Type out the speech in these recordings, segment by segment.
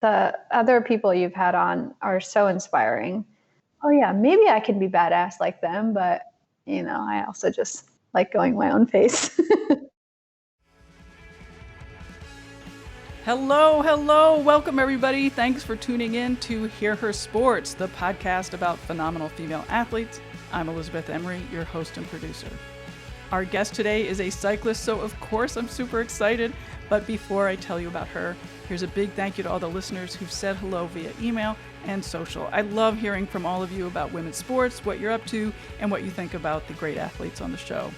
The other people you've had on are so inspiring. Oh yeah, maybe I can be badass like them, but I also just like going my own pace. Hello. Welcome, everybody. Thanks for tuning in to Hear Her Sports, the podcast about phenomenal female athletes. I'm Elizabeth Emery, your host and producer. Our guest today is a cyclist, so of course I'm super excited. But before I tell you about her, here's a big thank you to all the listeners who've said hello via email and social. I love hearing from all of you about women's sports, what you're up to, and what you think about the great athletes on the show.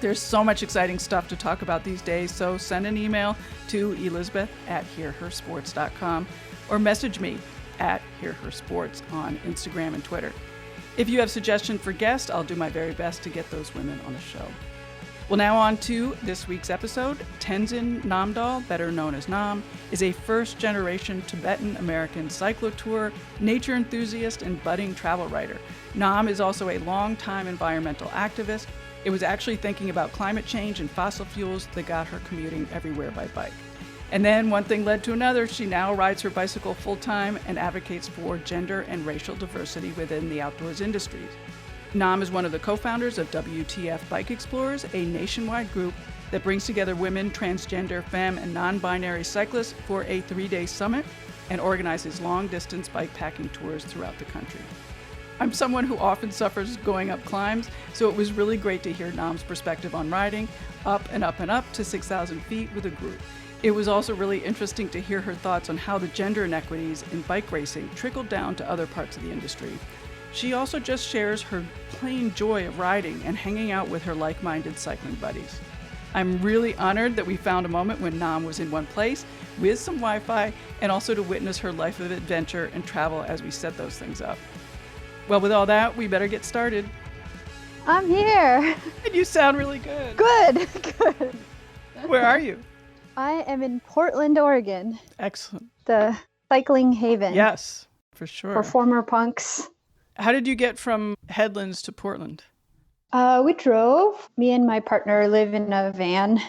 There's so much exciting stuff to talk about these days, so send an email to elizabeth@hearhersports.com or message me at hearhersports on Instagram and Twitter. If you have suggestions for guests, I'll do my very best to get those women on the show. Well, now on to this week's episode. Tenzin Namdol, better known as Nam, is a first-generation Tibetan-American cyclo-tourer, nature enthusiast, and budding travel writer. Nam is also a long-time environmental activist. It was actually thinking about climate change and fossil fuels that got her commuting everywhere by bike. And then one thing led to another. She now rides her bicycle full-time and advocates for gender and racial diversity within the outdoors industries. Nam is one of the co-founders of WTF Bikexplorers, a nationwide group that brings together women, transgender, femme, and non-binary cyclists for a 3-day summit and organizes long-distance bikepacking tours throughout the country. I'm someone who often suffers going up climbs, so it was really great to hear Nam's perspective on riding up and up and up to 6,000 feet with a group. It was also really interesting to hear her thoughts on how the gender inequities in bike racing trickled down to other parts of the industry. She also just shares her plain joy of riding and hanging out with her like-minded cycling buddies. I'm really honored that we found a moment when Nam was in one place with some Wi-Fi and also to witness her life of adventure and travel as we set those things up. Well, with all that, we better get started. I'm here. And you sound really good. Good. Where are you? I am in Portland, Oregon. Excellent. The cycling haven. Yes, for sure. For former punks. How did you get from Headlands to Portland? We drove. Me and my partner live in a van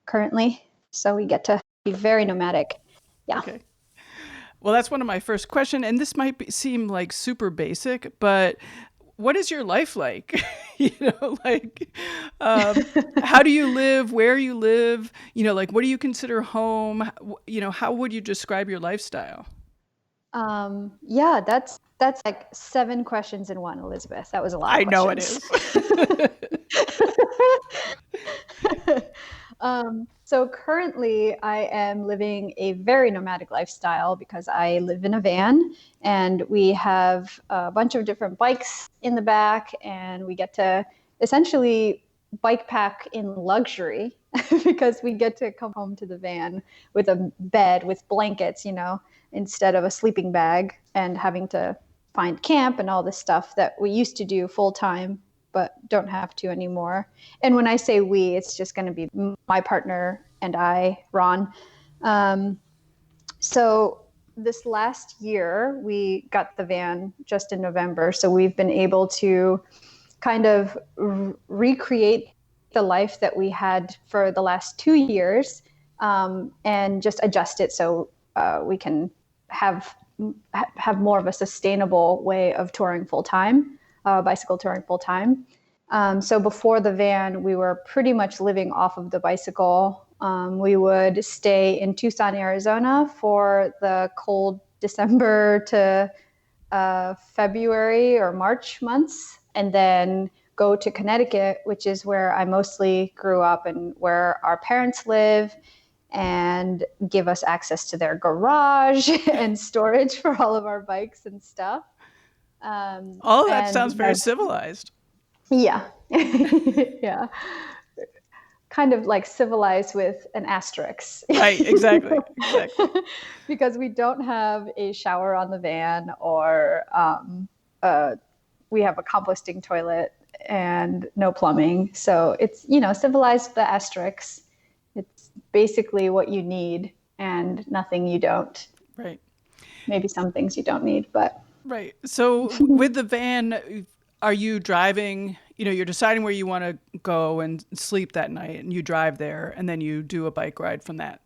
currently, so we get to be very nomadic. Yeah. Okay. Well, that's one of my first questions, and this might seem like super basic, but what is your life like? How do you live? Where you live? What do you consider home? How would you describe your lifestyle? Yeah, that's like 7 questions in one, Elizabeth. That was a lot of questions. I know it is. So currently I am living a very nomadic lifestyle because I live in a van and we have a bunch of different bikes in the back and we get to essentially bike pack in luxury because we get to come home to the van with a bed with blankets, instead of a sleeping bag and having to find camp and all this stuff that we used to do full time but don't have to anymore. And when I say we, it's just going to be my partner and I, Ron. So this last year, we got the van just in November. So we've been able to kind of recreate the life that we had for the last 2 years and just adjust it so we can have more of a sustainable way of touring full-time. Bicycle touring full-time. So before the van, we were pretty much living off of the bicycle. We would stay in Tucson, Arizona for the cold December to February or March months, and then go to Connecticut, which is where I mostly grew up and where our parents live, and give us access to their garage and storage for all of our bikes and stuff. All of that sounds very civilized. Yeah. Yeah. Kind of like civilized with an asterisk. Right, exactly. Because we don't have a shower on the van or we have a composting toilet and no plumbing. So it's, civilized with the asterisks. It's basically what you need and nothing you don't. Right. Maybe some things you don't need, but... Right. So with the van, are you driving, you're deciding where you want to go and sleep that night and you drive there and then you do a bike ride from that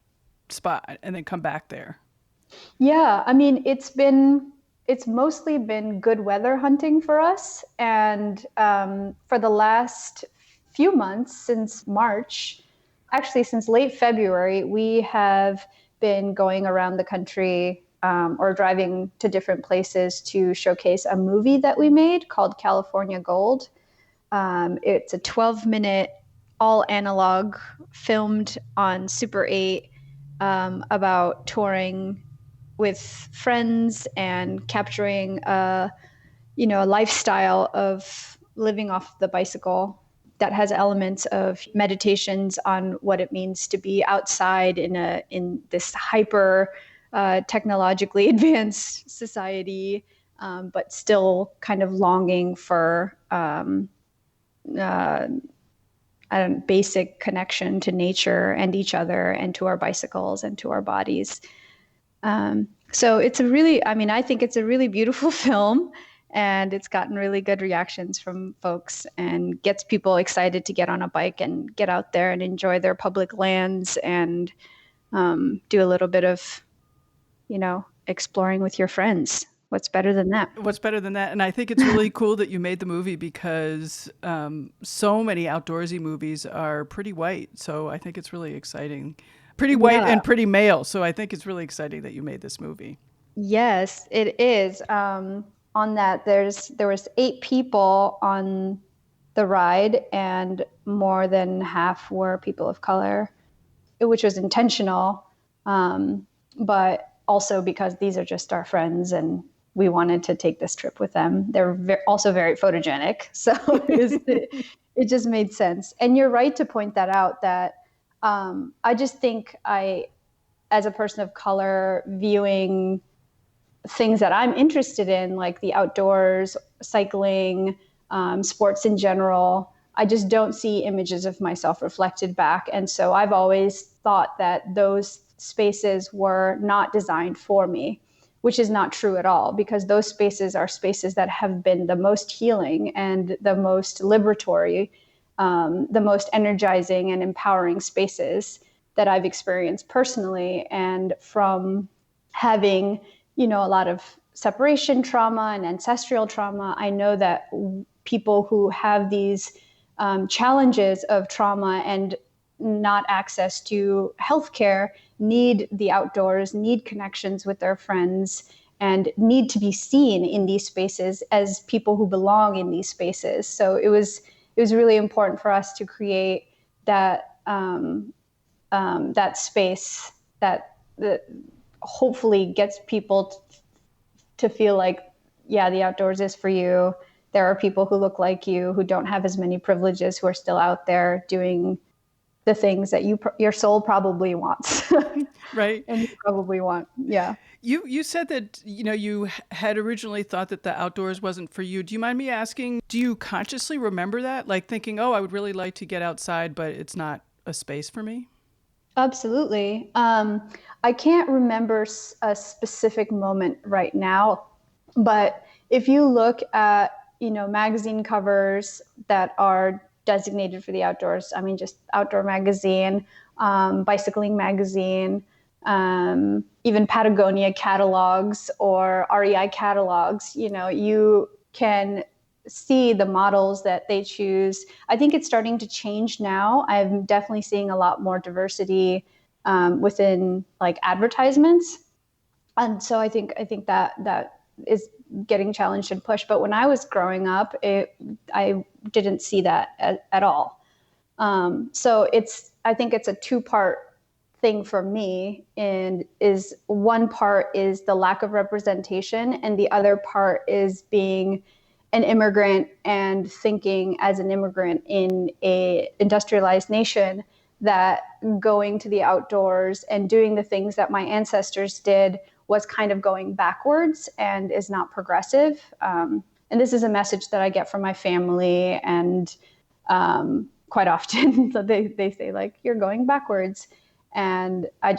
spot and then come back there? Yeah, I mean, it's mostly been good weather hunting for us, and for the last few months since March, actually since late February, we have been going around the country or driving to different places to showcase a movie that we made called California Gold. It's a 12-minute all analog filmed on Super 8 about touring with friends and capturing a lifestyle of living off the bicycle that has elements of meditations on what it means to be outside in this hyper technologically advanced society, but still kind of longing for uh, a basic connection to nature and each other and to our bicycles and to our bodies. So I think it's a really beautiful film, and it's gotten really good reactions from folks and gets people excited to get on a bike and get out there and enjoy their public lands and do a little bit of, exploring with your friends. What's better than that? What's better than that? And I think it's really cool that you made the movie because so many outdoorsy movies are pretty white. So I think it's really exciting. Pretty white and pretty male. So I think it's really exciting that you made this movie. Yes, it is. On that, there was 8 people on the ride, and more than half were people of color, which was intentional, but also because these are just our friends and we wanted to take this trip with them. They're also very photogenic, so it just made sense. And you're right to point that out, that I just think as a person of color, viewing things that I'm interested in, like the outdoors, cycling, sports in general, I just don't see images of myself reflected back. And so I've always thought that those spaces were not designed for me, which is not true at all, because those spaces are spaces that have been the most healing and the most liberatory, the most energizing and empowering spaces that I've experienced personally. And from having, a lot of separation trauma and ancestral trauma, I know that people who have these challenges of trauma and not access to healthcare need the outdoors, need connections with their friends, and need to be seen in these spaces as people who belong in these spaces. So it was really important for us to create that that space that hopefully gets people to feel like, yeah, the outdoors is for you. There are people who look like you, who don't have as many privileges, who are still out there doing the things that your soul probably wants. Right. And you probably want. Yeah. You said that, you had originally thought that the outdoors wasn't for you. Do you mind me asking, do you consciously remember that? Like thinking, oh, I would really like to get outside, but it's not a space for me? Absolutely. I can't remember a specific moment right now, but if you look at, magazine covers that are designated for the outdoors, I mean, just Outdoor Magazine, Bicycling Magazine, even Patagonia catalogs or REI catalogs, you can see the models that they choose. I think it's starting to change now. I'm definitely seeing a lot more diversity within like advertisements, and so I think that is getting challenged and pushed. But when I was growing up, I didn't see that at all. So I think it's a 2-part thing for me, and is one part is the lack of representation, and the other part is being an immigrant and thinking as an immigrant in a industrialized nation that going to the outdoors and doing the things that my ancestors did was kind of going backwards and is not progressive. And this is a message that I get from my family, and quite often they say, like, you're going backwards. And I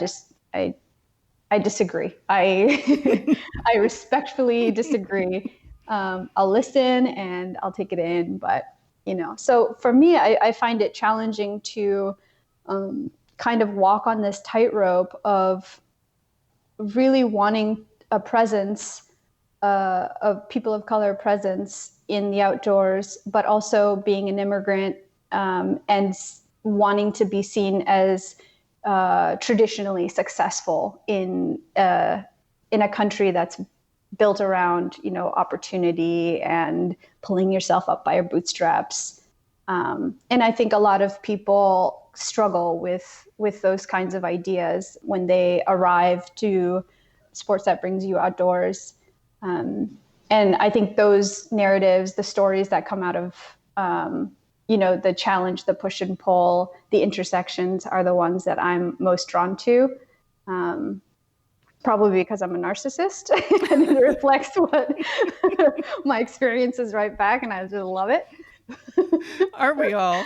disagree. I respectfully disagree. I'll listen and I'll take it in, but so for me, I find it challenging to kind of walk on this tightrope of really wanting a presence, of people of color presence in the outdoors, but also being an immigrant, and wanting to be seen as traditionally successful in a country that's built around, opportunity and pulling yourself up by your bootstraps. And I think a lot of people struggle with those kinds of ideas when they arrive to sports that brings you outdoors. And I think those narratives, the stories that come out of, the challenge, the push and pull, the intersections are the ones that I'm most drawn to. Probably because I'm a narcissist and it reflects what my experience is right back, and I just love it. Aren't we all?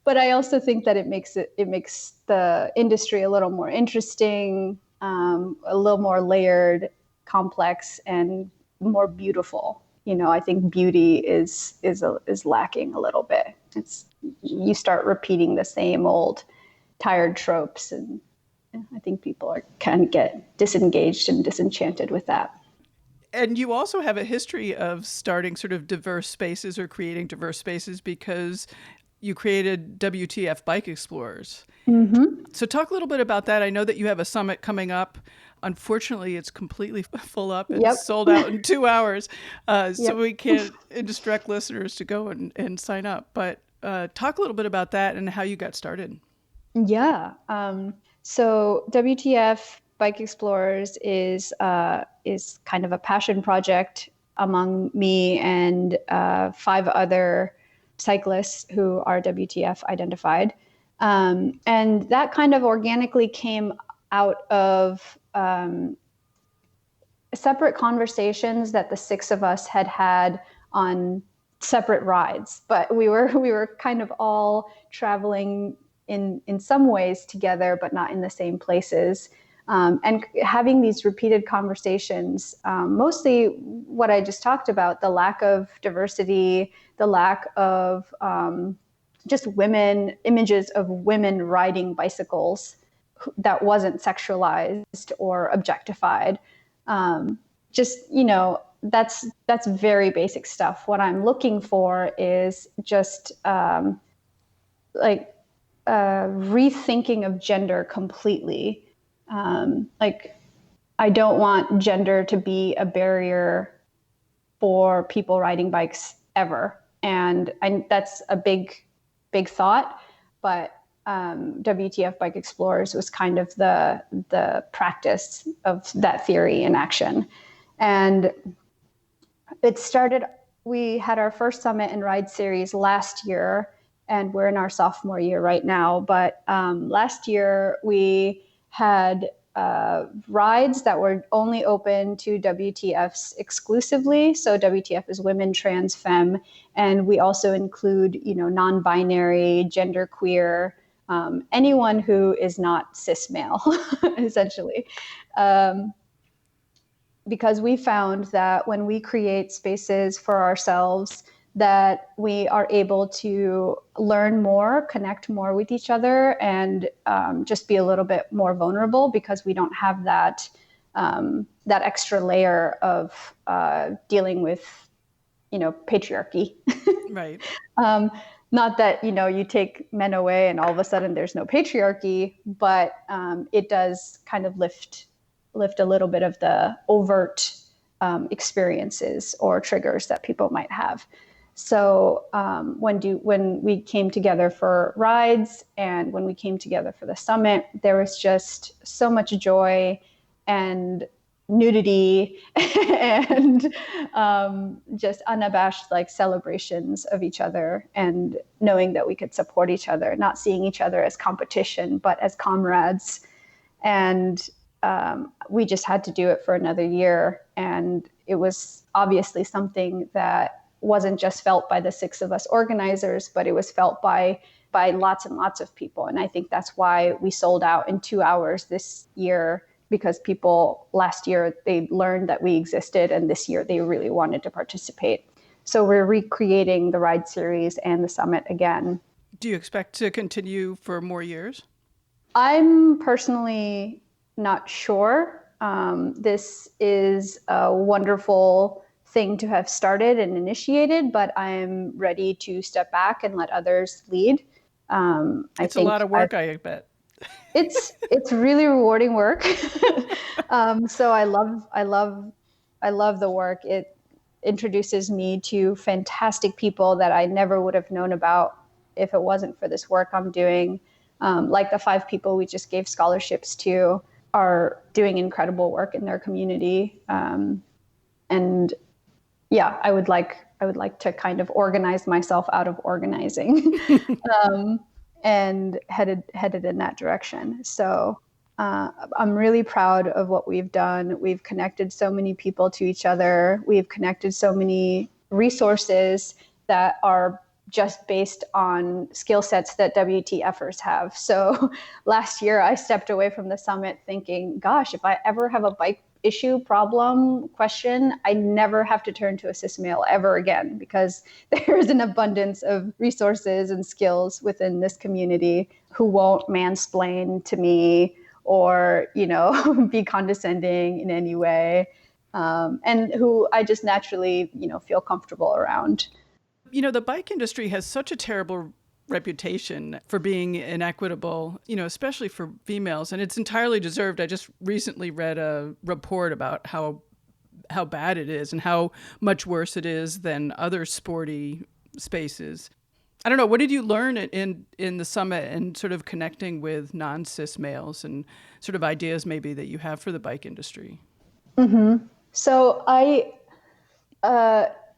But I also think that it makes the industry a little more interesting, a little more layered, complex, and more beautiful. I think beauty is lacking a little bit. You start repeating the same old tired tropes, and I think people can get disengaged and disenchanted with that. And you also have a history of starting sort of diverse spaces or creating diverse spaces because you created WTF Bikexplorers. Mm-hmm. So talk a little bit about that. I know that you have a summit coming up. Unfortunately, it's completely full up and sold out in 2 hours. So we can't instruct listeners to go and sign up. But talk a little bit about that and how you got started. Yeah. So WTF Bikexplorers is kind of a passion project among me and 5 other cyclists who are WTF identified. And that kind of organically came out of separate conversations that the 6 of us had on separate rides. But we were kind of all traveling in some ways together, but not in the same places. And having these repeated conversations, mostly what I just talked about, the lack of diversity, the lack of just images of women riding bicycles that wasn't sexualized or objectified. That's very basic stuff. What I'm looking for is just rethinking of gender completely. I don't want gender to be a barrier for people riding bikes ever. And that's a big thought, but WTF Bikexplorers was kind of the practice of that theory in action. And it started, we had our first summit and ride series last year, and we're in our sophomore year right now. But last year we had rides that were only open to WTFs exclusively. So WTF is women, trans, femme, and we also include, non-binary, genderqueer, anyone who is not cis male, essentially. Because we found that when we create spaces for ourselves, that we are able to learn more, connect more with each other, and just be a little bit more vulnerable because we don't have that extra layer of dealing with, patriarchy. Right. Not that, you take men away and all of a sudden there's no patriarchy, but it does kind of lift a little bit of the overt experiences or triggers that people might have. So when we came together for rides and when we came together for the summit, there was just so much joy and nudity and just unabashed celebrations of each other, and knowing that we could support each other, not seeing each other as competition, but as comrades. And we just had to do it for another year. And it was obviously something that wasn't just felt by the 6 of us organizers, but it was felt by lots and lots of people. And I think that's why we sold out in 2 hours this year, because people last year, they learned that we existed, and this year they really wanted to participate. So we're recreating the ride series and the summit again. Do you expect to continue for more years? I'm personally not sure. This is a wonderful thing to have started and initiated, but I'm ready to step back and let others lead. It's a lot of work, I bet. It's really rewarding work. So I love the work. It introduces me to fantastic people that I never would have known about if it wasn't for this work I'm doing. Like the 5 people we just gave scholarships to are doing incredible work in their community. And yeah, I would like to kind of organize myself out of organizing, and headed in that direction. So I'm really proud of what we've done. We've connected so many people to each other. We've connected so many resources that are just based on skill sets that WTFers have. So last year I stepped away from the summit thinking, gosh, if I ever have a bike issue, problem, question, I never have to turn to a cis male ever again, because there's an abundance of resources and skills within this community who won't mansplain to me or, be condescending in any way, and who I just naturally, feel comfortable around. The bike industry has such a terrible reputation for being inequitable, especially for females, and it's entirely deserved. I just recently read a report about how bad it is and how much worse it is than other sporty spaces. I don't know, what did you learn in the summit and sort of connecting with non-cis males and sort of ideas maybe that you have for the bike industry? Mm-hmm. So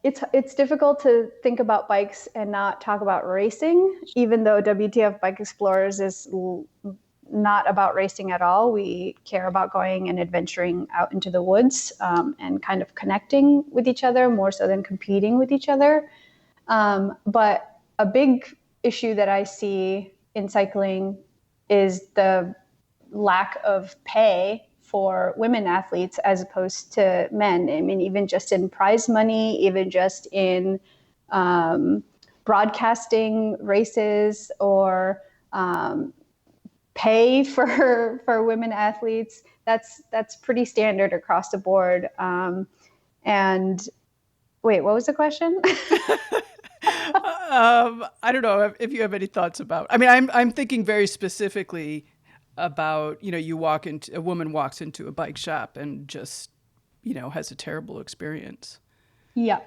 it's difficult to think about bikes and not talk about racing, even though WTF Bikexplorers is not about racing at all. We care about going and adventuring out into the woods, and kind of connecting with each other more so than competing with each other. But a big issue that I see in cycling is the lack of pay for women athletes as opposed to men. I mean, even just in prize money, even just in broadcasting races or pay for women athletes, that's pretty standard across the board. And wait, what was the question? I don't know if you have any thoughts about. I mean, I'm thinking very specifically about, a woman walks into a bike shop and just, has a terrible experience. Yeah.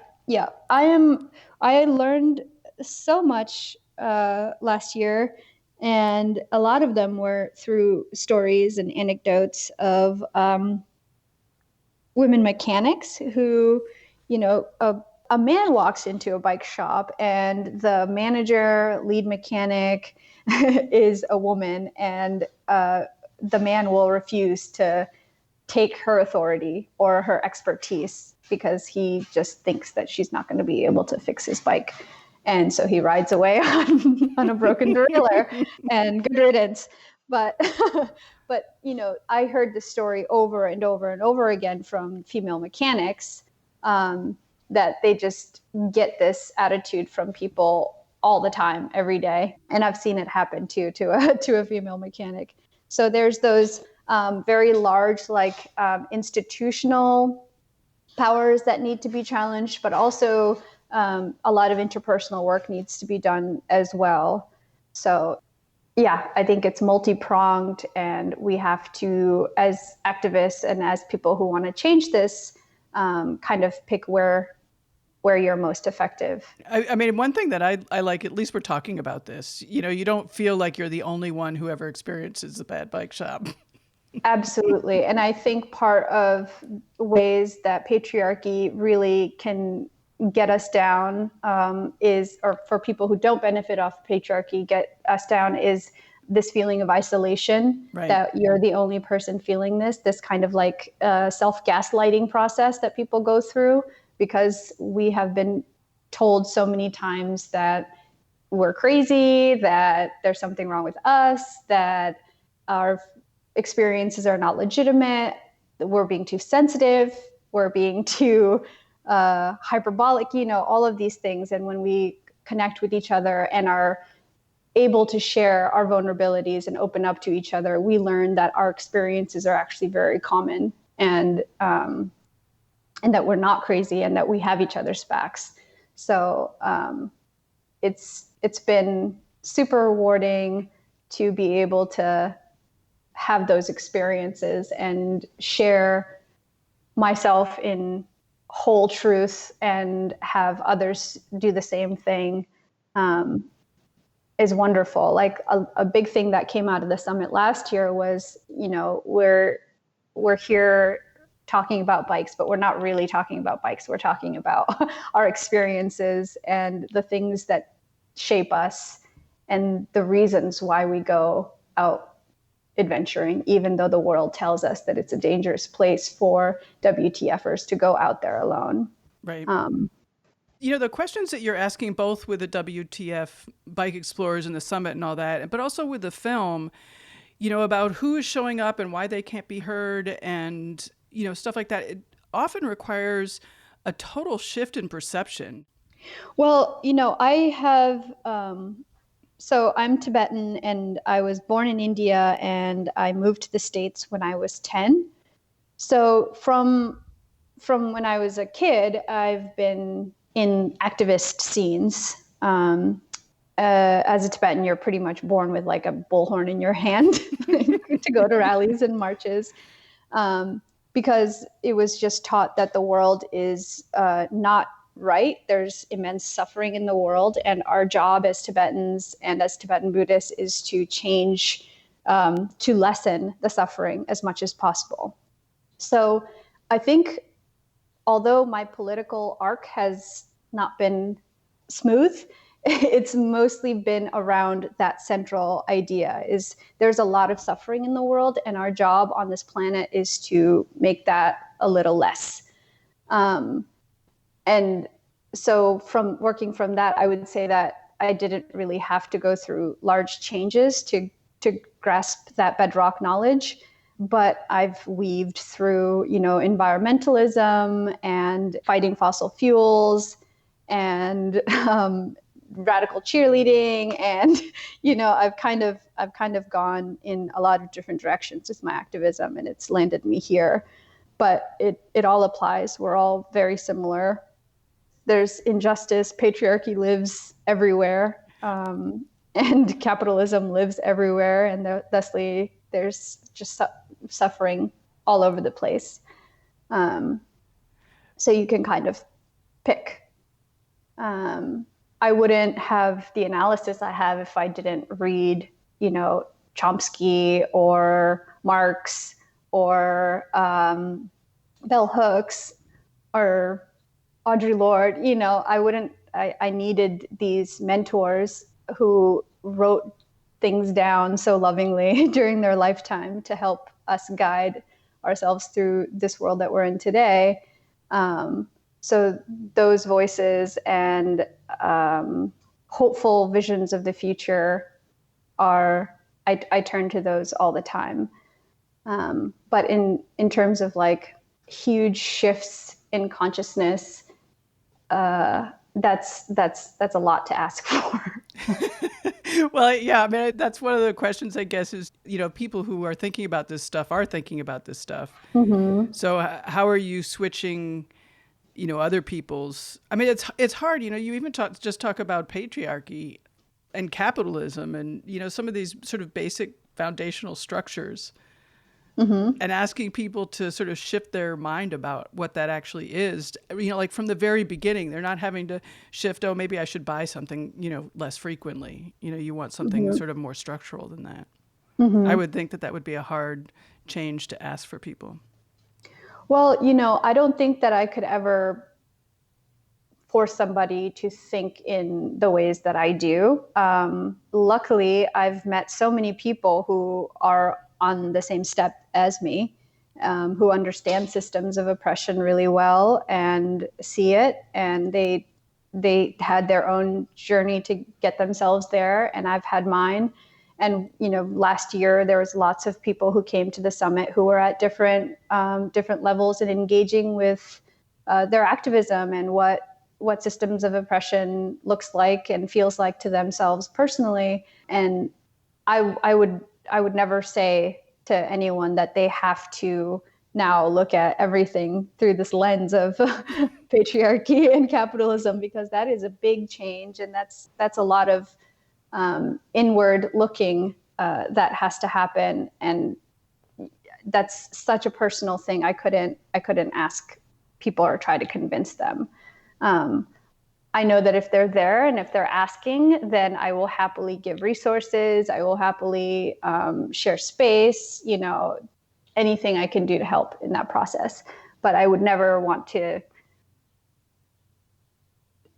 I learned so much last year, and a lot of them were through stories and anecdotes of women mechanics who, a man walks into a bike shop and the manager, lead mechanic is a woman, and the man will refuse to take her authority or her expertise because he just thinks that she's not going to be able to fix his bike. And so he rides away on a broken derailleur, and good riddance. But I heard this story over and over and over again from female mechanics, that they just get this attitude from people all the time, every day. And I've seen it happen too, to a female mechanic. So there's those very large, institutional powers that need to be challenged, but also a lot of interpersonal work needs to be done as well. So yeah, I think it's multi-pronged, and we have to, as activists and as people who want to change this, kind of pick where you're most effective. I mean, one thing that I like, at least we're talking about this, you don't feel like you're the only one who ever experiences a bad bike shop. Absolutely. And I think part of ways that patriarchy really can get us down or for people who don't benefit off patriarchy, get us down, is this feeling of isolation, right? That you're the only person feeling this kind of self-gaslighting process that people go through, because we have been told so many times that we're crazy, that there's something wrong with us, that our experiences are not legitimate, that we're being too sensitive, we're being too hyperbolic, all of these things. And when we connect with each other and are able to share our vulnerabilities and open up to each other, we learn that our experiences are actually very common, and that we're not crazy, and that we have each other's backs. So it's been super rewarding to be able to have those experiences and share myself in whole truth and have others do the same thing. Is wonderful. Like a big thing that came out of the summit last year was, we're here talking about bikes, but we're not really talking about bikes. We're talking about our experiences and the things that shape us and the reasons why we go out adventuring, even though the world tells us that it's a dangerous place for WTFers to go out there alone. Right. The questions that you're asking, both with the WTF Bike Explorers and the summit and all that, but also with the film, about who is showing up and why they can't be heard and, stuff like that, it often requires a total shift in perception. Well, I have, so I'm Tibetan, and I was born in India, and I moved to the States when I was 10. So from when I was a kid, I've been in activist scenes. As a Tibetan, you're pretty much born with like a bullhorn in your hand to go to rallies and marches, because it was just taught that the world is not right. There's immense suffering in the world, and our job as Tibetans and as Tibetan Buddhists is to change, to lessen the suffering as much as possible. So I think, although my political arc has not been smooth, it's mostly been around that central idea: is there's a lot of suffering in the world, and our job on this planet is to make that a little less. And so from working from that, I would say that I didn't really have to go through large changes to grasp that bedrock knowledge. But I've weaved through, environmentalism and fighting fossil fuels and radical cheerleading, and I've kind of gone in a lot of different directions with my activism, and it's landed me here. But it all applies. We're all very similar. There's injustice. Patriarchy lives everywhere, and capitalism lives everywhere, and thusly there's just suffering all over the place. So you can kind of pick. I wouldn't have the analysis I have if I didn't read, Chomsky or Marx or Bell Hooks or Audre Lorde. I needed these mentors who wrote things down so lovingly during their lifetime to help us guide ourselves through this world that we're in today. So those voices and hopeful visions of the future I turn to those all the time. But in terms of like huge shifts in consciousness, that's a lot to ask for. Well, yeah, I mean, that's one of the questions, I guess, is, people who are thinking about this stuff are thinking about this stuff. Mm-hmm. So how are you switching, other people's, I mean, it's hard, you even talk about patriarchy and capitalism and, some of these sort of basic foundational structures. Mm-hmm. And asking people to sort of shift their mind about what that actually is, like from the very beginning, they're not having to shift, oh, maybe I should buy something, less frequently. You want something mm-hmm. sort of more structural than that. Mm-hmm. I would think that would be a hard change to ask for people. Well, I don't think that I could ever force somebody to think in the ways that I do. Luckily, I've met so many people who are on the same step as me, who understand systems of oppression really well and see it, and they had their own journey to get themselves there, and I've had mine. And last year there was lots of people who came to the summit who were at different levels and engaging with their activism and what what systems of oppression looks like and feels like to themselves personally. And I would never say to anyone that they have to now look at everything through this lens of patriarchy and capitalism, because that is a big change, and that's a lot of inward looking that has to happen, and that's such a personal thing. I couldn't ask people or try to convince them. I know that if they're there and if they're asking, then I will happily give resources. I will happily share space, anything I can do to help in that process. But I would never want to,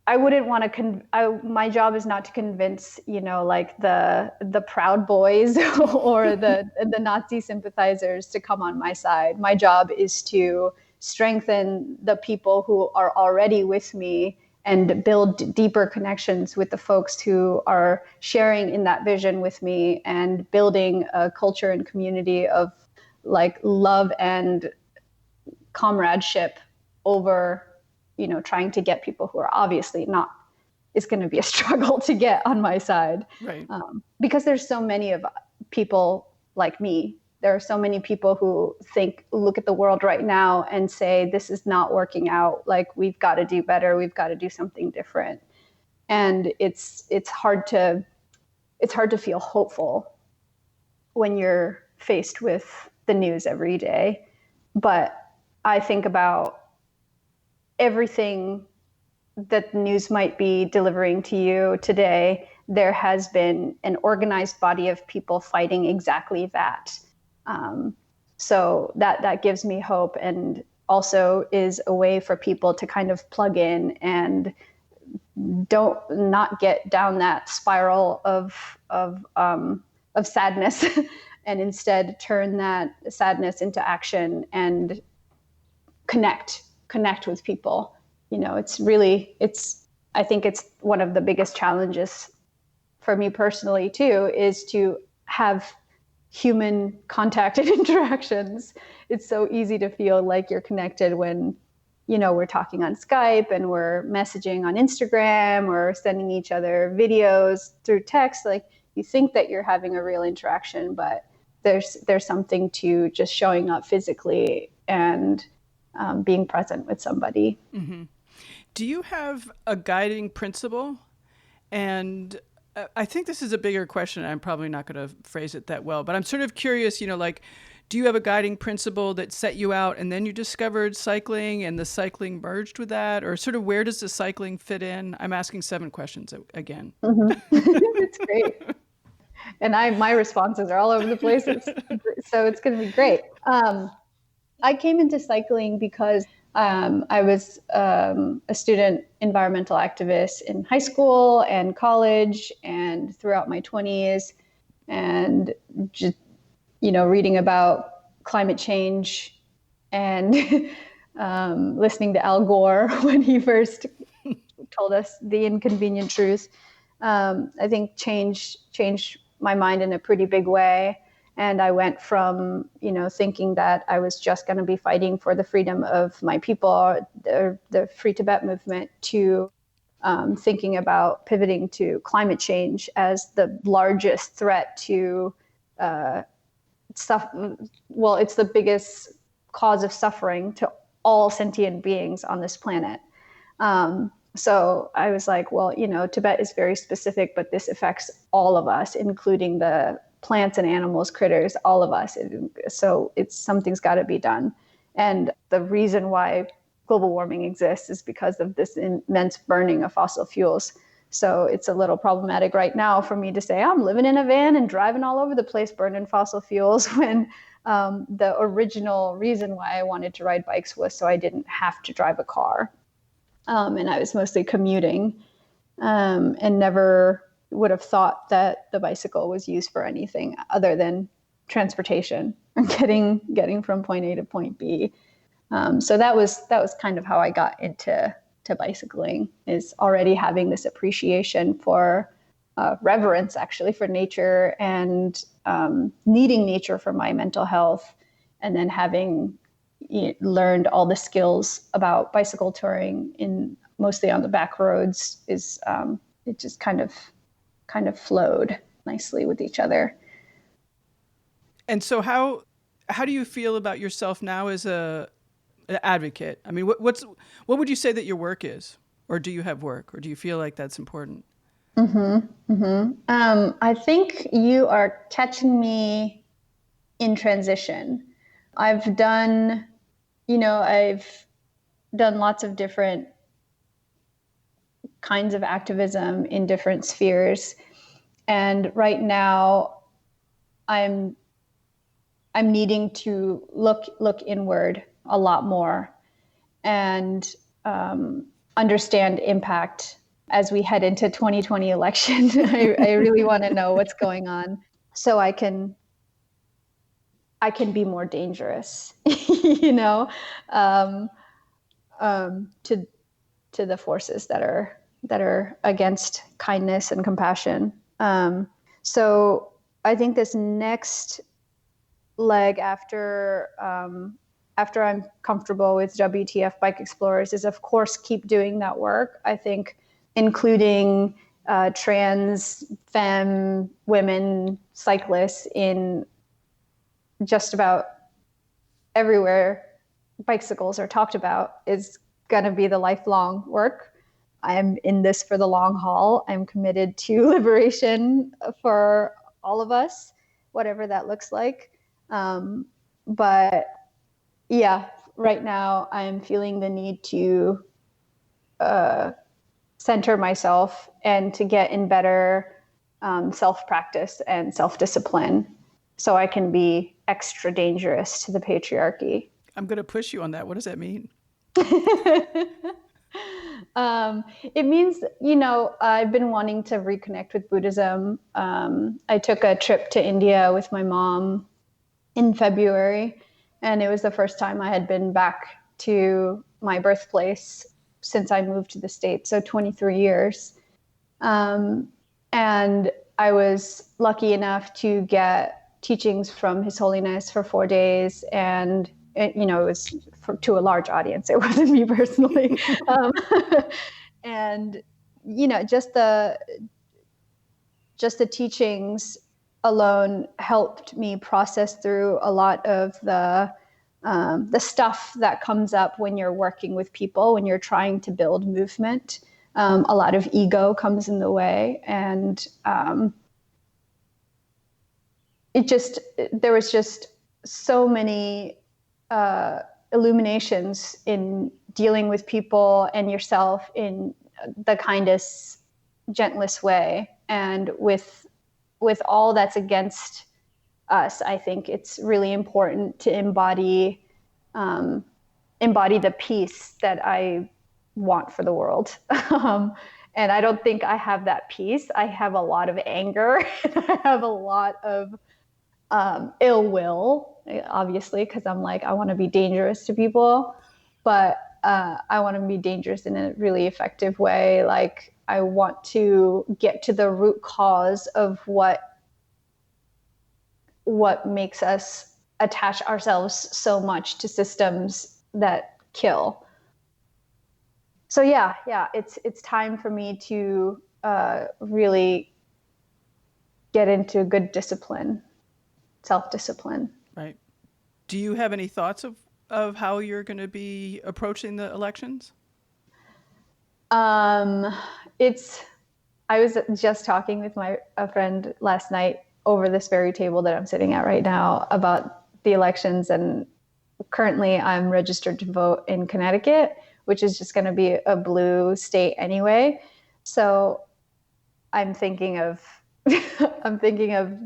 my job is not to convince, like the Proud Boys or the Nazi sympathizers to come on my side. My job is to strengthen the people who are already with me and build deeper connections with the folks who are sharing in that vision with me, and building a culture and community of like love and comradeship over, trying to get people who are obviously not, it's going to be a struggle to get on my side. Right. Because there's so many of people like me. There are so many people who look at the world right now and say, this is not working out. Like, we've got to do better. We've got to do something different. And it's hard to feel hopeful when you're faced with the news every day. But I think about everything that the news might be delivering to you today. There has been an organized body of people fighting exactly that. So that gives me hope, and also is a way for people to kind of plug in and not get down that spiral of sadness, and instead turn that sadness into action and connect with people. I think it's one of the biggest challenges for me personally too, is to have human contact and interactions. It's so easy to feel like you're connected when, we're talking on Skype and we're messaging on Instagram or sending each other videos through text. Like, you think that you're having a real interaction, but there's something to just showing up physically and being present with somebody. Mm-hmm. Do you have a guiding principle? And I think this is a bigger question. I'm probably not going to phrase it that well, but I'm sort of curious, do you have a guiding principle that set you out and then you discovered cycling and the cycling merged with that? Or sort of where does the cycling fit in? I'm asking 7 questions again. Mm-hmm. It's great. And my responses are all over the place. So it's going to be great. I came into cycling because I was a student environmental activist in high school and college and throughout my 20s, and just, reading about climate change and listening to Al Gore when he first told us the inconvenient truth, I think changed my mind in a pretty big way. And I went from, thinking that I was just going to be fighting for the freedom of my people, the Free Tibet movement, to thinking about pivoting to climate change as the largest threat to well, it's the biggest cause of suffering to all sentient beings on this planet. So I was like, well, Tibet is very specific, but this affects all of us, including the plants and animals, critters, all of us. So something's got to be done. And the reason why global warming exists is because of this immense burning of fossil fuels. So it's a little problematic right now for me to say I'm living in a van and driving all over the place burning fossil fuels, when the original reason why I wanted to ride bikes was so I didn't have to drive a car. And I was mostly commuting, and never would have thought that the bicycle was used for anything other than transportation or getting from point A to point B. So that was kind of how I got into bicycling, is already having this appreciation for reverence, actually, for nature, and needing nature for my mental health, and then having learned all the skills about bicycle touring in mostly on the back roads, is it just kind of flowed nicely with each other. And so how do you feel about yourself now as an advocate? I mean, what would you say that your work is? Or do you have work? Or do you feel like that's important? I think you are catching me in transition. I've done lots of different kinds of activism in different spheres. And right now I'm needing to look inward a lot more and understand impact as we head into 2020 election. I really want to know what's going on so I can be more dangerous, to the forces that are against kindness and compassion. So I think this next leg after I'm comfortable with WTF Bikexplorers is, of course, keep doing that work. I think including trans, femme, women cyclists in just about everywhere bicycles are talked about is going to be the lifelong work. I'm in this for the long haul. I'm committed to liberation for all of us, whatever that looks like. But yeah, right now I'm feeling the need to center myself and to get in better self-practice and self-discipline so I can be extra dangerous to the patriarchy. I'm going to push you on that. What does that mean? It means, I've been wanting to reconnect with Buddhism. I took a trip to India with my mom in February, and it was the first time I had been back to my birthplace since I moved to the States, so 23 years. And I was lucky enough to get teachings from His Holiness for 4 days, and it was to a large audience. It wasn't me personally. And, just the teachings alone helped me process through a lot of the stuff that comes up when you're working with people, when you're trying to build movement. A lot of ego comes in the way, and there was just so many illuminations in dealing with people and yourself in the kindest, gentlest way. And with all that's against us, I think it's really important to embody the peace that I want for the world. And I don't think I have that peace. I have a lot of anger. I have a lot of ill will, obviously, because I'm like, I want to be dangerous to people, but I want to be dangerous in a really effective way. Like, I want to get to the root cause of what makes us attach ourselves so much to systems that kill. So yeah, it's time for me to really get into good discipline, self-discipline. Right. Do you have any thoughts of how you're going to be approaching the elections? I was just talking with a friend last night over this very table that I'm sitting at right now about the elections, and currently I'm registered to vote in Connecticut, which is just going to be a blue state anyway. So I'm thinking of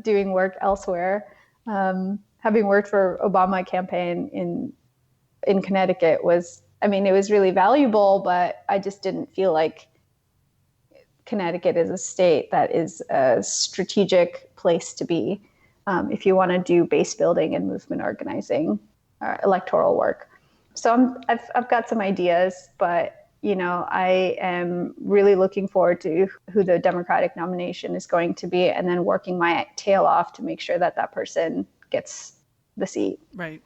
doing work elsewhere. Having worked for Obama campaign in Connecticut it was really valuable, but I just didn't feel like Connecticut is a state that is a strategic place to be if you want to do base building and movement organizing, electoral work. So I've got some ideas, but I am really looking forward to who the Democratic nomination is going to be, and then working my tail off to make sure that person gets the seat. Right.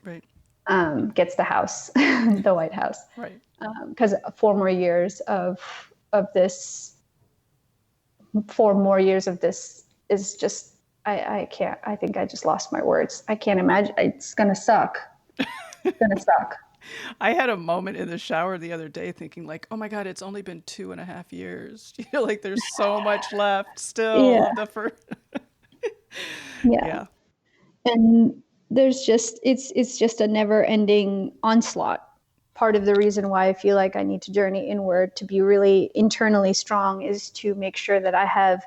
gets the house, the White House. Right. Because 4 more years of this, 4 more years of this is just, I can't, I think I just lost my words. I can't imagine. It's going to suck. It's going to suck. I had a moment in the shower the other day thinking like, oh my God, it's only been 2.5 years. Like there's so much left still Yeah. of the first. Yeah. Yeah. And there's just, it's just a never ending onslaught. Part of the reason why I feel like I need to journey inward to be really internally strong is to make sure that I have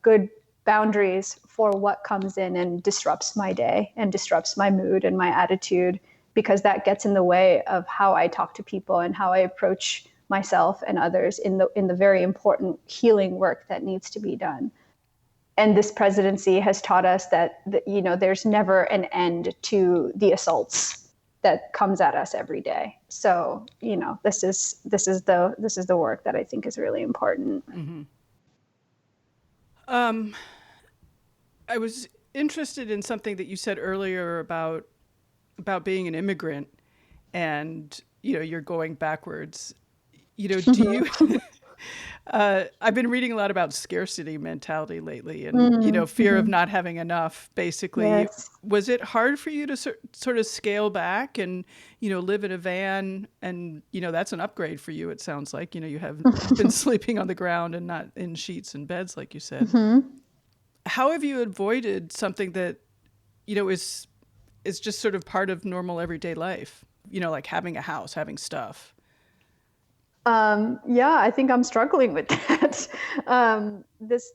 good boundaries for what comes in and disrupts my day and disrupts my mood and my attitude, because that gets in the way of how I talk to people and how I approach myself and others in the very important healing work that needs to be done. And this presidency has taught us that there's never an end to the assaults that comes at us every day. So, this is the work that I think is really important. Mm-hmm. I was interested in something that you said earlier about being an immigrant, and you're going backwards. Do you? I've been reading a lot about scarcity mentality lately, and fear of not having enough. Basically, Yes. Was it hard for you to sort of scale back and live in a van? And that's an upgrade for you. It sounds like you have been sleeping on the ground and not in sheets and beds, like you said. Mm-hmm. How have you avoided something that is just sort of part of normal everyday life? Like having a house, having stuff. Yeah, I think I'm struggling with that. This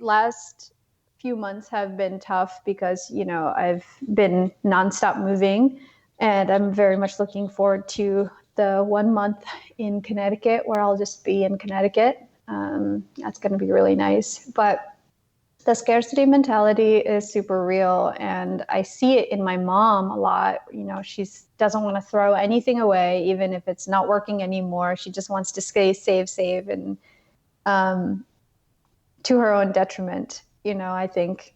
last few months have been tough because, I've been nonstop moving, and I'm very much looking forward to the 1 month in Connecticut where I'll just be in Connecticut. That's going to be really nice. But the scarcity mentality is super real, and I see it in my mom a lot. She doesn't want to throw anything away, even if it's not working anymore. She just wants to save, and to her own detriment. I think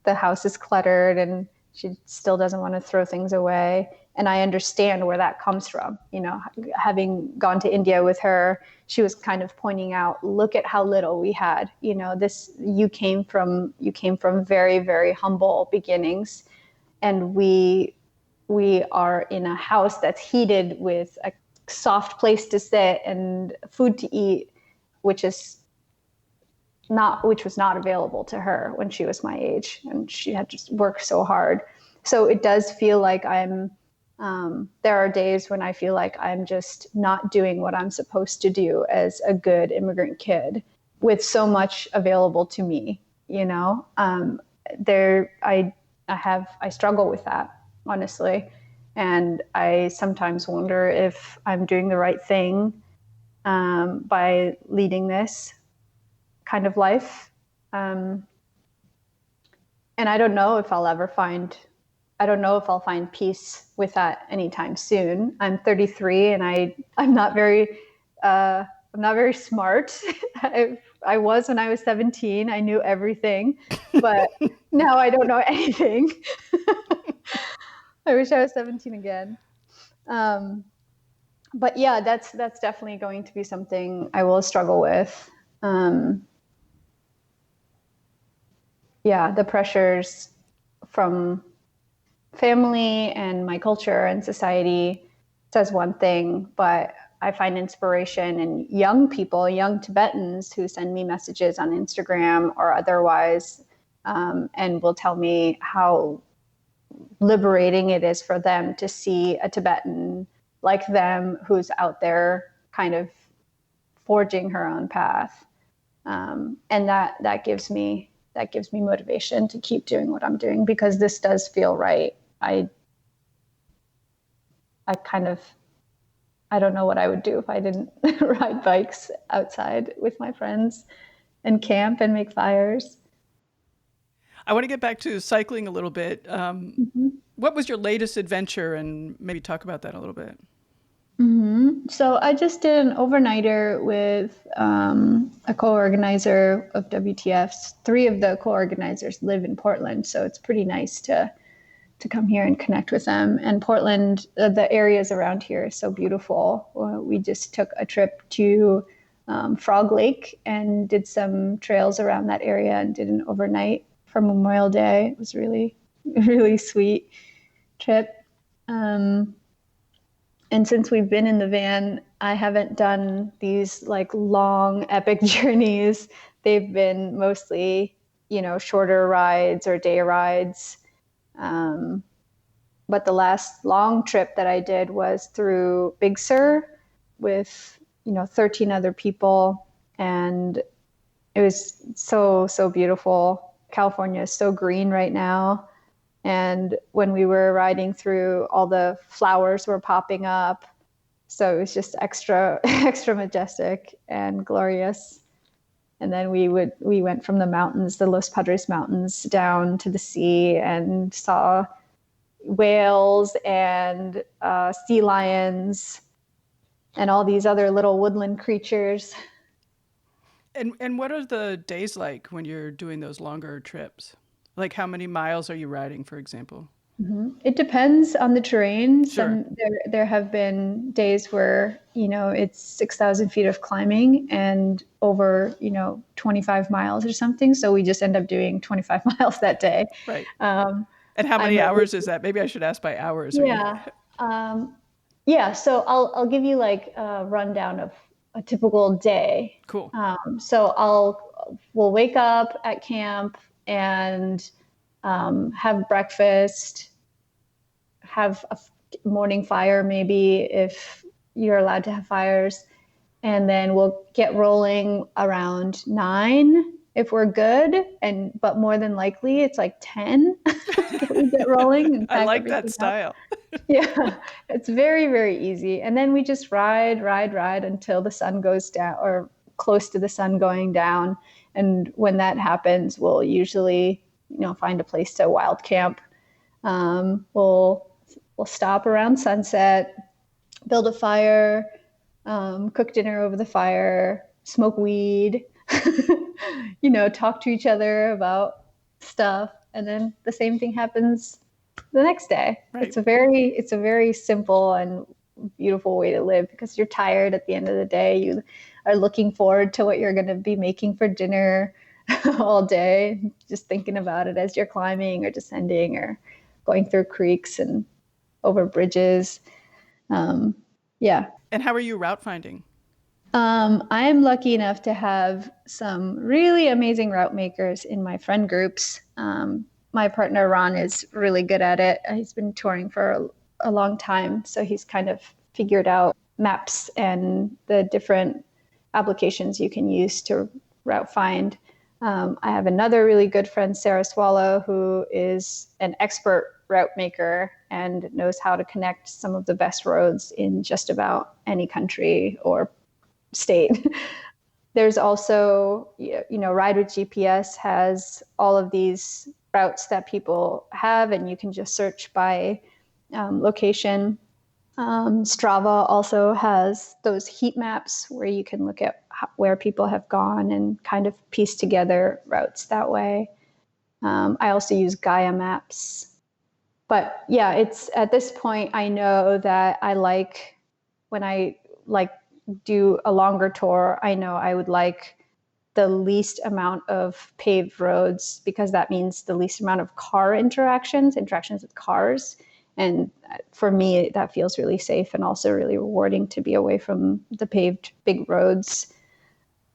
the house is cluttered, and she still doesn't want to throw things away. And I understand where that comes from. Having gone to India with her, she was kind of pointing out, look at how little we had. You came from very, very humble beginnings, and we are in a house that's heated with a soft place to sit and food to eat, which was not available to her when she was my age, and she had just worked so hard. So it does feel like there are days when I feel like I'm just not doing what I'm supposed to do as a good immigrant kid with so much available to me. I struggle with that, honestly. And I sometimes wonder if I'm doing the right thing by leading this kind of life. And I don't know if I'll find peace with that anytime soon. I'm 33, and I'm not very smart. I was when I was 17. I knew everything, but now I don't know anything. I wish I was 17 again. But yeah, that's definitely going to be something I will struggle with. The pressures from family and my culture and society says one thing, but I find inspiration in young people, young Tibetans who send me messages on Instagram or otherwise, and will tell me how liberating it is for them to see a Tibetan like them who's out there kind of forging her own path. And that gives me motivation to keep doing what I'm doing, because this does feel right. I don't know what I would do if I didn't ride bikes outside with my friends and camp and make fires. I want to get back to cycling a little bit. What was your latest adventure, and maybe talk about that a little bit? So I just did an overnighter with a co-organizer of WTFs. 3 of the co-organizers live in Portland, so it's pretty nice to to come here and connect with them. And Portland, the areas around here is so beautiful. We just took a trip to Frog Lake and did some trails around that area and did an overnight for Memorial Day. It was really, really sweet trip. And since we've been in the van, I haven't done these like long epic journeys. They've been mostly, shorter rides or day rides. But the last long trip that I did was through Big Sur with, 13 other people. And it was so, so beautiful. California is so green right now. And when we were riding through, all the flowers were popping up. So it was just extra majestic and glorious. And then we went from the mountains, the Los Padres Mountains, down to the sea and saw whales and sea lions and all these other little woodland creatures. And what are the days like when you're doing those longer trips? Like how many miles are you riding, for example? Mm-hmm. It depends on the terrain. Sure. There have been days where, it's 6,000 feet of climbing and over, 25 miles or something. So we just end up doing 25 miles that day. Right. And how many hours is that? Maybe I should ask by hours. Yeah. Yeah. So I'll give you like a rundown of a typical day. Cool. So we'll wake up at camp and have breakfast, have a morning fire, maybe if you're allowed to have fires. And then we'll get rolling around 9 if we're good. But more than likely it's like 10 we get rolling. And I like that style. Yeah, it's very, very easy. And then we just ride until the sun goes down or close to the sun going down. And when that happens, we'll usually, find a place to wild camp. We'll stop around sunset, build a fire, cook dinner over the fire, smoke weed, talk to each other about stuff. And then the same thing happens the next day. Right. It's a very simple and beautiful way to live because you're tired at the end of the day. You are looking forward to what you're going to be making for dinner all day, just thinking about it as you're climbing or descending or going through creeks and over bridges. Yeah. And how are you route finding? I am lucky enough to have some really amazing route makers in my friend groups. My partner, Ron, is really good at it. He's been touring for a long time, so he's kind of figured out maps and the different applications you can use to route find. I have another really good friend, Sarah Swallow, who is an expert route maker and knows how to connect some of the best roads in just about any country or state. There's also, Ride with GPS has all of these routes that people have, and you can just search by location. Strava also has those heat maps where you can look at where people have gone and kind of piece together routes that way. I also use Gaia Maps. But yeah, it's at this point, I know that when I do a longer tour, I know I would like the least amount of paved roads because that means the least amount of car interactions with cars. And for me, that feels really safe and also really rewarding to be away from the paved big roads.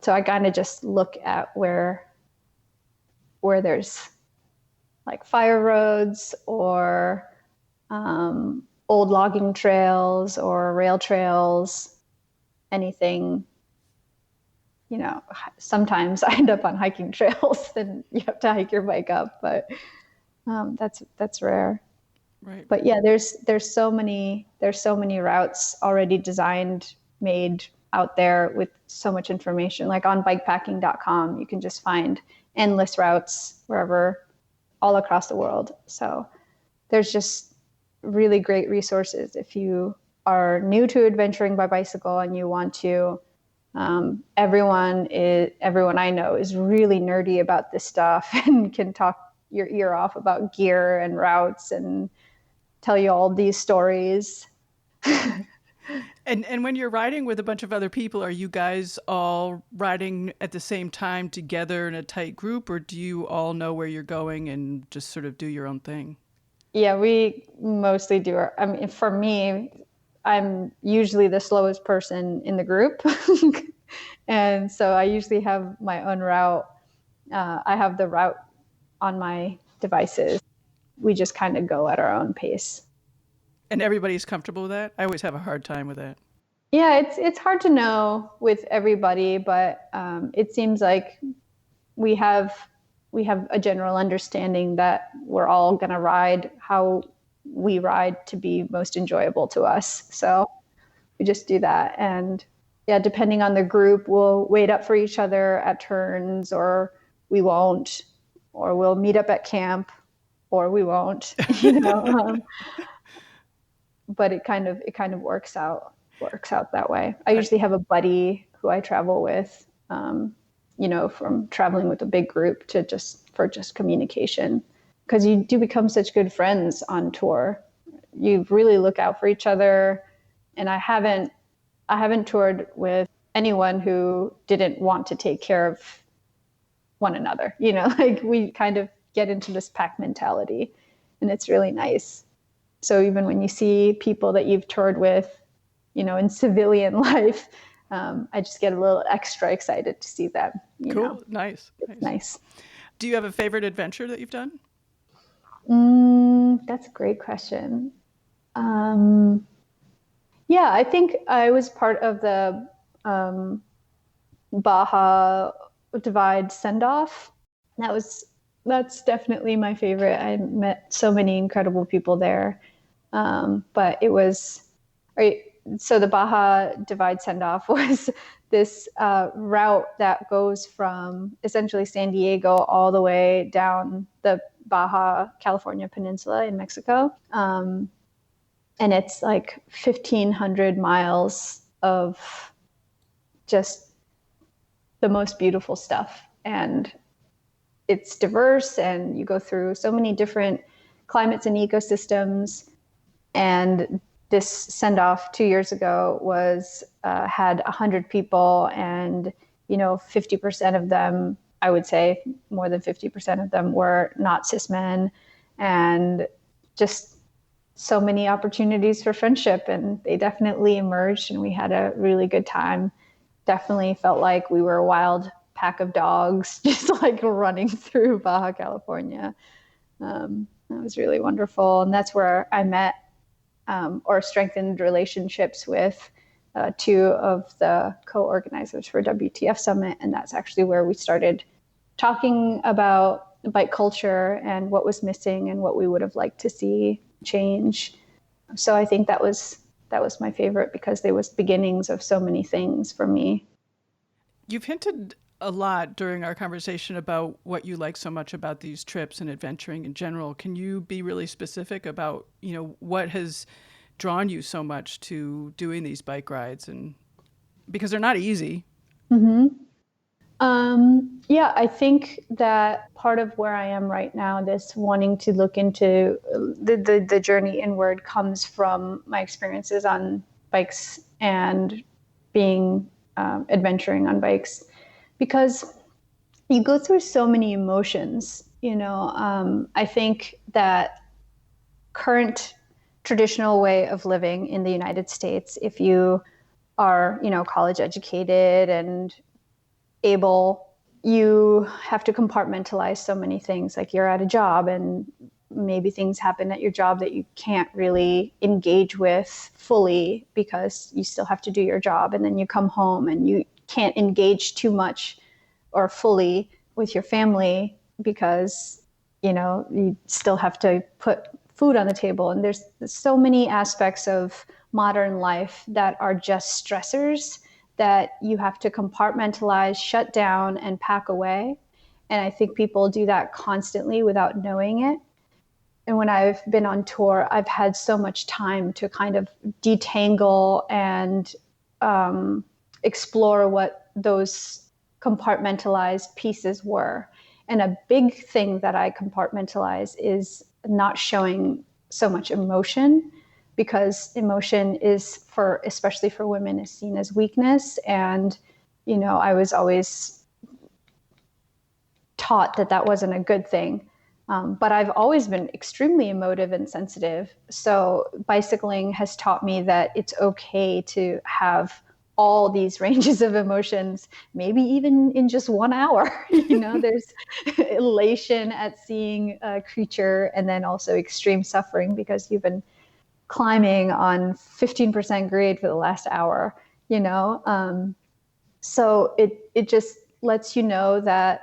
So I kind of just look at where there's like fire roads or old logging trails or rail trails, anything. Sometimes I end up on hiking trails and you have to hike your bike up, but that's rare. Right. But yeah, there's so many routes already designed, made out there with so much information. Like on bikepacking.com, you can just find endless routes wherever, all across the world. So there's just really great resources if you are new to adventuring by bicycle and you want to. Everyone I know is really nerdy about this stuff and can talk your ear off about gear and routes and tell you all these stories. And when you're riding with a bunch of other people, are you guys all riding at the same time together in a tight group, or do you all know where you're going and just sort of do your own thing? Yeah, we mostly do I mean, for me, I'm usually the slowest person in the group. And so I usually have my own route. I have the route on my devices. We just kind of go at our own pace. And everybody's comfortable with that? I always have a hard time with that. Yeah, it's hard to know with everybody, but it seems like we have we have a general understanding that we're all going to ride how we ride to be most enjoyable to us. So we just do that. And yeah, depending on the group, we'll wait up for each other at turns, or we won't, or we'll meet up at camp, or we won't, you know. But it kind of works out that way. I usually have a buddy who I travel with, from traveling with a big group to just communication, because you do become such good friends on tour. You really look out for each other, and I haven't toured with anyone who didn't want to take care of one another. Like we kind of get into this pack mentality, and it's really nice. So even when you see people that you've toured with, in civilian life, I just get a little extra excited to see them. Cool. Nice. Nice. Do you have a favorite adventure that you've done? That's a great question. Yeah, I think I was part of the Baja Divide send-off. That's definitely my favorite. I met so many incredible people there. But it was, so the Baja Divide send-off was this route that goes from essentially San Diego all the way down the Baja California Peninsula in Mexico. And it's like 1,500 miles of just the most beautiful stuff. And it's diverse, and you go through so many different climates and ecosystems. And this send-off 2 years ago was had 100 people, and 50% of them, I would say more than 50% of them, were not cis men, and just so many opportunities for friendship. And they definitely emerged, and we had a really good time. Definitely felt like we were a wild pack of dogs, just like running through Baja California. That was really wonderful, and that's where I met or strengthened relationships with two of the co-organizers for WTF Summit. And that's actually where we started talking about bike culture and what was missing and what we would have liked to see change. So I think that was my favorite, because they was beginnings of so many things for me. You've hinted a lot during our conversation about what you like so much about these trips and adventuring in general. Can you be really specific about, what has drawn you so much to doing these bike rides? And because they're not easy. Mm-hmm. Yeah, I think that part of where I am right now, this wanting to look into the journey inward, comes from my experiences on bikes and being adventuring on bikes, because you go through so many emotions. I think that current traditional way of living in the United States, if you are, college educated and able, you have to compartmentalize so many things. Like you're at a job, and maybe things happen at your job that you can't really engage with fully because you still have to do your job. And then you come home and you can't engage too much or fully with your family because, you still have to put food on the table. And there's so many aspects of modern life that are just stressors that you have to compartmentalize, shut down, and pack away. And I think people do that constantly without knowing it. And when I've been on tour, I've had so much time to kind of detangle and explore what those compartmentalized pieces were. And a big thing that I compartmentalize is not showing so much emotion, because emotion is, especially for women, is seen as weakness. And, I was always taught that wasn't a good thing. But I've always been extremely emotive and sensitive. So bicycling has taught me that it's okay to have all these ranges of emotions, maybe even in just 1 hour. There's elation at seeing a creature, and then also extreme suffering because you've been climbing on 15% grade for the last hour, so it just lets you know that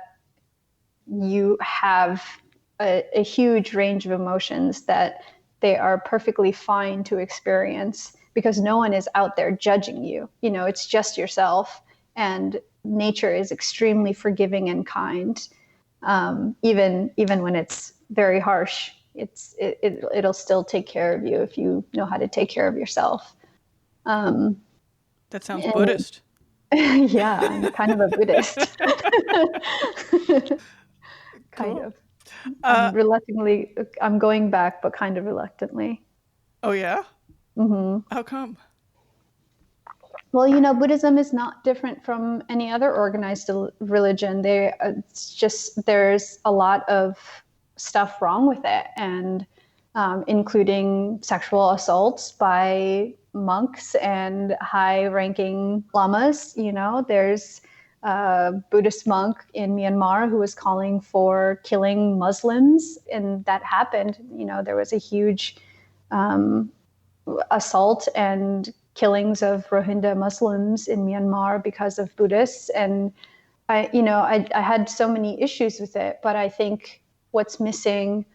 you have a huge range of emotions, that they are perfectly fine to experience, because no one is out there judging you. It's just yourself, and nature is extremely forgiving and kind. Even when it's very harsh, it'll still take care of you if you know how to take care of yourself. That sounds Buddhist. Yeah, I'm kind of a Buddhist. Kind Cool. of. I'm going back, but kind of reluctantly. Oh, yeah? Mm-hmm. How come? Well, Buddhism is not different from any other organized religion. It's just there's a lot of stuff wrong with it, and including sexual assaults by monks and high-ranking lamas. There's a Buddhist monk in Myanmar who was calling for killing Muslims, and that happened. There was a huge assault and killings of Rohingya Muslims in Myanmar because of Buddhists. And I had so many issues with it, but I think what's missing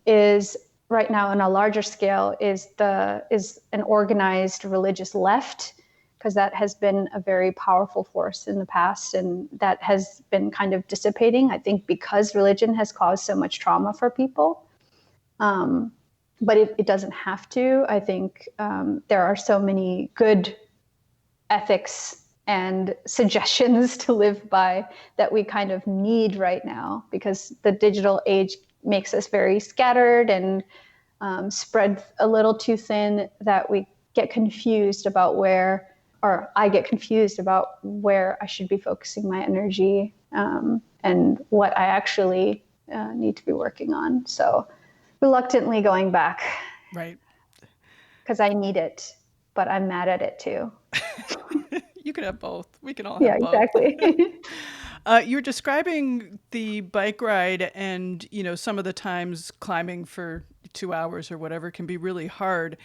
is, right now on a larger scale, is an organized religious left, because that has been a very powerful force in the past, and that has been kind of dissipating, I think, because religion has caused so much trauma for people. But it doesn't have to. I think there are so many good ethics and suggestions to live by that we kind of need right now, because the digital age makes us very scattered and spread a little too thin, that we get confused about I get confused about where I should be focusing my energy, and what I actually need to be working on. So reluctantly going back. Right. Because I need it, but I'm mad at it too. You can have both. We can all have both. Exactly. You're describing the bike ride, and some of the times climbing for 2 hours or whatever can be really hard.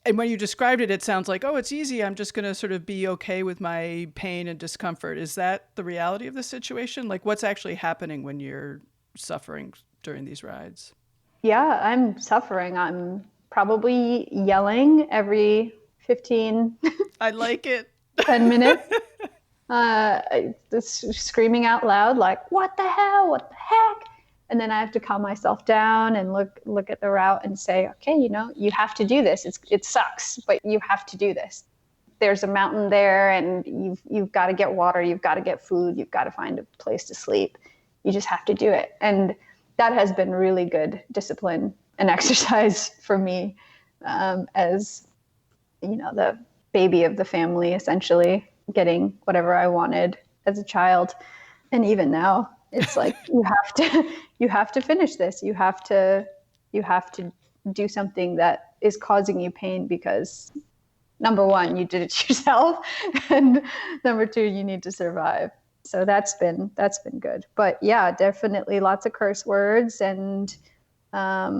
And when you described it, it sounds like, oh, it's easy. I'm just going to sort of be okay with my pain and discomfort. Is that the reality of the situation? Like, what's actually happening when you're suffering during these rides? Yeah, I'm suffering. I'm probably yelling every 15 I like it. 10 minutes. Screaming out loud, like, what the hell? What the heck? And then I have to calm myself down and look at the route and say, okay, you have to do this. It sucks, but you have to do this. There's a mountain there, and you've got to get water. You've got to get food. You've got to find a place to sleep. You just have to do it. And that has been really good discipline and exercise for me, as the baby of the family, essentially getting whatever I wanted as a child. And even now, it's like, you have to finish this. You have to do something that is causing you pain, because number one, you did it yourself, and number two, you need to survive. So that's been good. But yeah, definitely lots of curse words, and I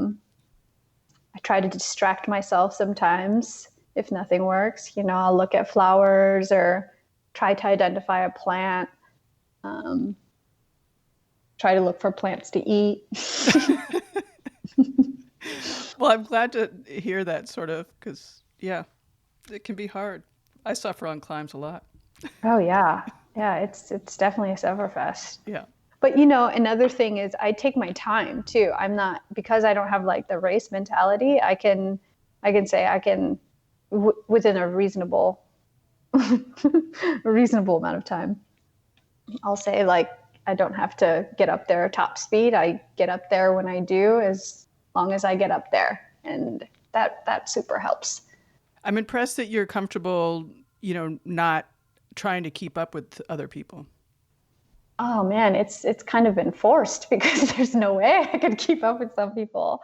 try to distract myself sometimes if nothing works. I'll look at flowers or try to identify a plant. Try to look for plants to eat. Well, I'm glad to hear that, sort of, because, yeah, it can be hard. I suffer on climbs a lot. Oh, yeah. Yeah, it's definitely a sufferfest. Yeah. But, another thing is I take my time, too. I'm not, because I don't have, like, the race mentality, I can say I can, within a reasonable amount of time, I'll say, like, I don't have to get up there top speed. I get up there when I do, as long as I get up there. And that super helps. I'm impressed that you're comfortable, not trying to keep up with other people. Oh man, it's kind of been forced because there's no way I could keep up with some people.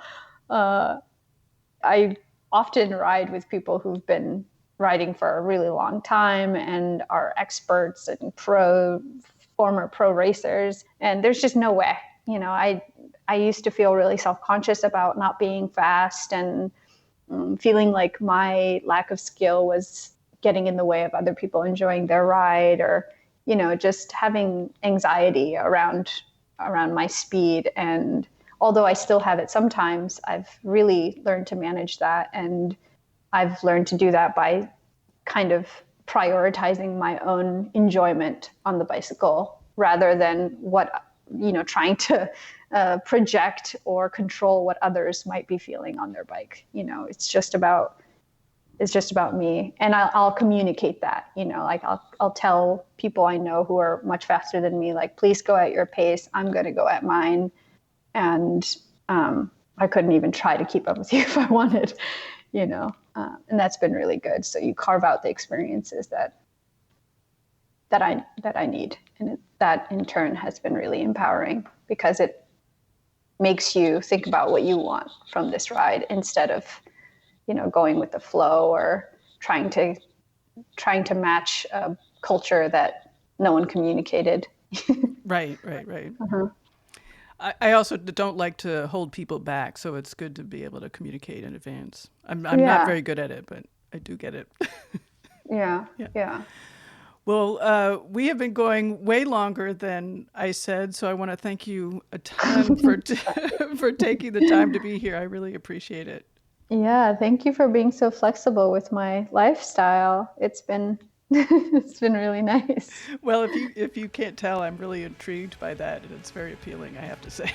I often ride with people who've been riding for a really long time and are experts and former pro racers, and there's just no way. I used to feel really self-conscious about not being fast and feeling like my lack of skill was getting in the way of other people enjoying their ride, or just having anxiety around my speed. And although I still have it sometimes, I've really learned to manage that. And I've learned to do that by kind of prioritizing my own enjoyment on the bicycle rather than trying to project or control what others might be feeling on their bike. It's just about me, and I'll communicate that. Like I'll tell people I know who are much faster than me, like, please go at your pace. I'm going to go at mine, and I couldn't even try to keep up with you if I wanted. And that's been really good. So you carve out the experiences that I need, and that in turn has been really empowering because it makes you think about what you want from this ride instead of going with the flow or trying to match a culture that no one communicated. Right. Uh-huh. I also don't like to hold people back, so it's good to be able to communicate in advance. I'm not very good at it, but I do get it. Yeah. Well, we have been going way longer than I said, so I want to thank you a ton for taking the time to be here. I really appreciate it. Yeah, thank you for being so flexible with my lifestyle. It's been really nice. Well, if you can't tell, I'm really intrigued by that, and it's very appealing, I have to say.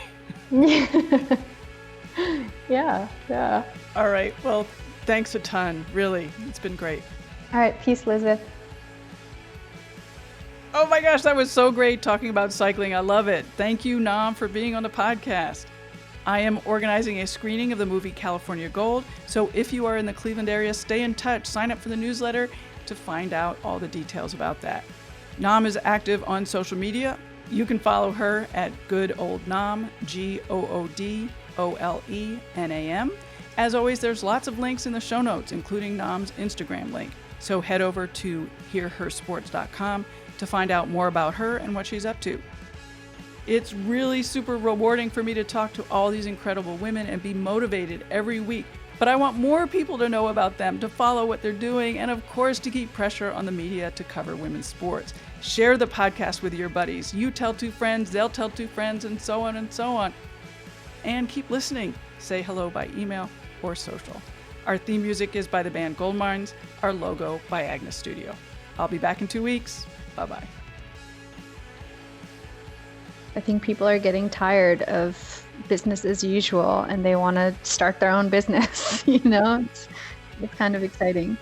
Yeah. All right. Well, thanks a ton. Really, it's been great. All right. Peace, Elizabeth. Oh my gosh, that was so great talking about cycling. I love it. Thank you, Nam, for being on the podcast. I am organizing a screening of the movie California Gold, so if you are in the Cleveland area, stay in touch. Sign up for the newsletter to find out all the details about that. Nam is active on social media. You can follow her at Good Old Nam, GOODOLENAM. As always, there's lots of links in the show notes, including Nam's Instagram link. So head over to hearhersports.com to find out more about her and what she's up to. It's really super rewarding for me to talk to all these incredible women and be motivated every week. But I want more people to know about them, to follow what they're doing, and of course to keep pressure on the media to cover women's sports. Share the podcast with your buddies. You tell 2 friends, they'll tell 2 friends, and so on and so on. And keep listening. Say hello by email or social. Our theme music is by the band Goldmines, our logo by Agnes Studio. I'll be back in 2 weeks. Bye-bye. I think people are getting tired of business as usual and they want to start their own business. It's kind of exciting.